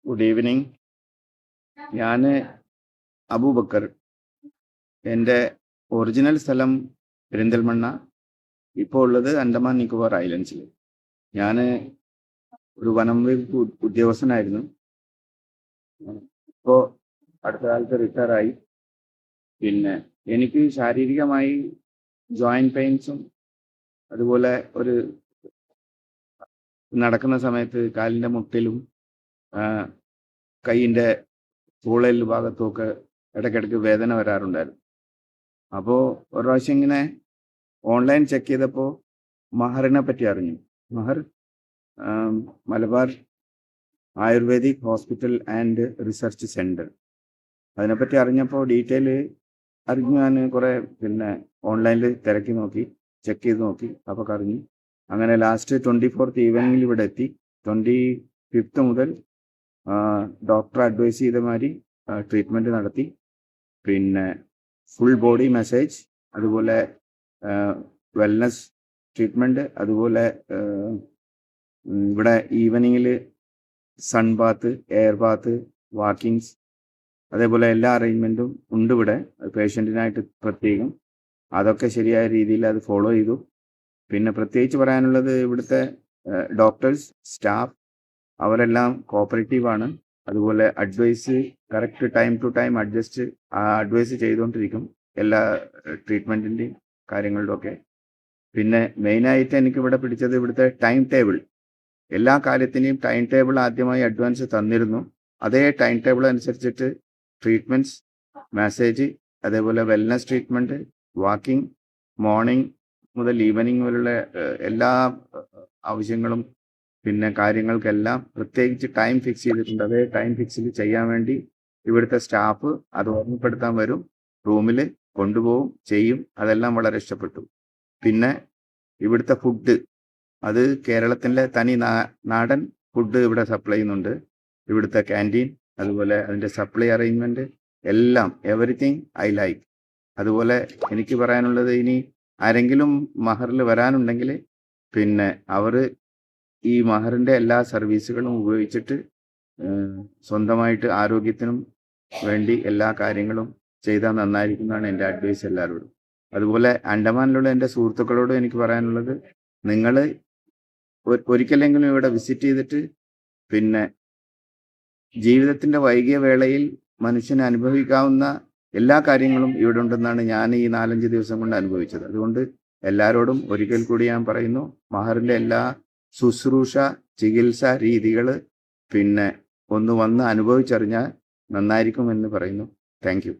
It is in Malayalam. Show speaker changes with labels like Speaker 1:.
Speaker 1: Good evening. ഞാൻ അബൂബക്കർ. എൻ്റെ ഒറിജിനൽ സ്ഥലം പെരിന്തൽമണ്ണ. ഇപ്പോൾ ഉള്ളത് അൻഡമാൻ നിക്കോബാർ ഐലൻഡ്സിൽ. ഞാൻ ഒരു വനം വകുപ്പ് ഉദ്യോഗസ്ഥനായിരുന്നു. ഇപ്പോൾ അടുത്ത കാലത്ത് റിട്ടയറായി. പിന്നെ എനിക്ക് ശാരീരികമായി ജോയിൻറ്റ് പെയിൻസും അതുപോലെ ഒരു നടക്കുന്ന സമയത്ത് കാലിൻ്റെ മുട്ടിലും കൈയിൻ്റെ തോളൽ ഭാഗത്തുമൊക്കെ ഇടയ്ക്കിടയ്ക്ക് വേദന വരാറുണ്ടായിരുന്നു. അപ്പോൾ ഒരു പ്രാവശ്യം ഇങ്ങനെ ഓൺലൈൻ ചെക്ക് ചെയ്തപ്പോൾ മഹറിനെ പറ്റി അറിഞ്ഞു. മഹർ Malabar ayurvedic hospital and research centre. അതിനെപ്പറ്റി അറിഞ്ഞപ്പോൾ ഡീറ്റെയിൽ അറിഞ്ഞു. ഞാൻ കുറേ ഓൺലൈനിൽ തിരക്കി നോക്കി, ചെക്ക് ചെയ്ത് നോക്കി. അപ്പോൾ അറിഞ്ഞു. അങ്ങനെ ലാസ്റ്റ് 24th ഈവനിങ്ങിൽ ഇവിടെ എത്തി. 25th മുതൽ ഡോക്ടർ അഡ്വൈസ് ചെയ്ത മാതിരി ട്രീറ്റ്മെൻറ്റ് നടത്തി. പിന്നെ ഫുൾ ബോഡി മസാജ്, അതുപോലെ വെൽനസ് ട്രീറ്റ്മെൻറ്റ്, അതുപോലെ ഇവിടെ ഈവനിങ്ങിൽ sun Baat, air Baat, walking's, അതേപോലെ എല്ലാ അറേഞ്ച്മെൻറ്റും ഉണ്ട് ഇവിടെ പേഷ്യൻറ്റിനായിട്ട് പ്രത്യേകം. അതൊക്കെ ശരിയായ രീതിയിൽ അത് ഫോളോ ചെയ്തു. പിന്നെ പ്രത്യേകിച്ച് പറയാനുള്ളത് ഇവിടുത്തെ ഡോക്ടേഴ്സ്, സ്റ്റാഫ് അവരെല്ലാം കോപ്പറേറ്റീവാണ്. അതുപോലെ advise correct time to time advise ചെയ്തുകൊണ്ടിരിക്കും എല്ലാ ട്രീറ്റ്മെൻറ്റിൻ്റെയും കാര്യങ്ങളുടെ ഒക്കെ. പിന്നെ മെയിനായിട്ട് എനിക്കിവിടെ പിടിച്ചത് ഇവിടുത്തെ ടൈം ടേബിൾ. എല്ലാ കാര്യത്തിൻ്റെയും ടൈം ടേബിൾ ആദ്യമായി അഡ്വാൻസ് തന്നിരുന്നു. അതേ ടൈം ടേബിൾ അനുസരിച്ചിട്ട് ട്രീറ്റ്മെൻറ്റ്സ്, മസാജ്, അതേപോലെ വെൽനസ് ട്രീറ്റ്മെൻറ്റ്, വാക്കിംഗ്, മോർണിംഗ് മുതൽ ഈവനിങ് വരെയുള്ള എല്ലാ ആവശ്യങ്ങളും പിന്നെ കാര്യങ്ങൾക്കെല്ലാം പ്രത്യേകിച്ച് ടൈം ഫിക്സ് ചെയ്തിട്ടുണ്ട്. അതേ ടൈം ഫിക്സിൽ ചെയ്യാൻ വേണ്ടി ഇവിടുത്തെ സ്റ്റാഫ് അത് ഓർമ്മപ്പെടുത്താൻ വരും, റൂമിൽ കൊണ്ടുപോകും, ചെയ്യും. അതെല്ലാം വളരെ ഇഷ്ടപ്പെട്ടു. പിന്നെ ഇവിടുത്തെ ഫുഡ്, അത് കേരളത്തിൻ്റെ തനി നാടൻ ഫുഡ് ഇവിടെ സപ്ലൈ ചെയ്യുന്നുണ്ട്. ഇവിടുത്തെ ക്യാൻറ്റീൻ, അതുപോലെ അതിൻ്റെ സപ്ലൈ അറേഞ്ച്മെൻറ്റ് എല്ലാം, എവറിത്തിങ് ഐ ലൈക്ക്. അതുപോലെ എനിക്ക് പറയാനുള്ളത്, ഇനി ആരെങ്കിലും മഹറിൽ വരാനുണ്ടെങ്കിൽ പിന്നെ അവർ ഈ മഹറിൻ്റെ എല്ലാ സർവീസുകളും ഉപയോഗിച്ചിട്ട് സ്വന്തമായിട്ട് ആരോഗ്യത്തിനും വേണ്ടി എല്ലാ കാര്യങ്ങളും ചെയ്താൽ നന്നായിരിക്കുന്നതാണ് എൻ്റെ അഡ്വൈസ് എല്ലാവരോടും. അതുപോലെ അണ്ടമാനിലുള്ള എൻ്റെ സുഹൃത്തുക്കളോടും എനിക്ക് പറയാനുള്ളത്, നിങ്ങൾ ഒരിക്കലെങ്കിലും ഇവിടെ വിസിറ്റ് ചെയ്തിട്ട് പിന്നെ ജീവിതത്തിൻ്റെ വൈകിയ വേളയിൽ മനുഷ്യന് അനുഭവിക്കാവുന്ന എല്ലാ കാര്യങ്ങളും ഇവിടെ ഉണ്ടെന്നാണ് ഞാൻ ഈ 4-5 ദിവസം കൊണ്ട് അനുഭവിച്ചത്. അതുകൊണ്ട് എല്ലാവരോടും ഒരിക്കൽ കൂടി ഞാൻ പറയുന്നു, മഹറിൻ്റെ എല്ലാ ശുശ്രൂഷ, ചികിത്സ രീതികൾ പിന്നെ ഒന്ന് വന്ന് അനുഭവിച്ചറിഞ്ഞാൽ നന്നായിരിക്കുമെന്ന് പറയുന്നു. Thank you.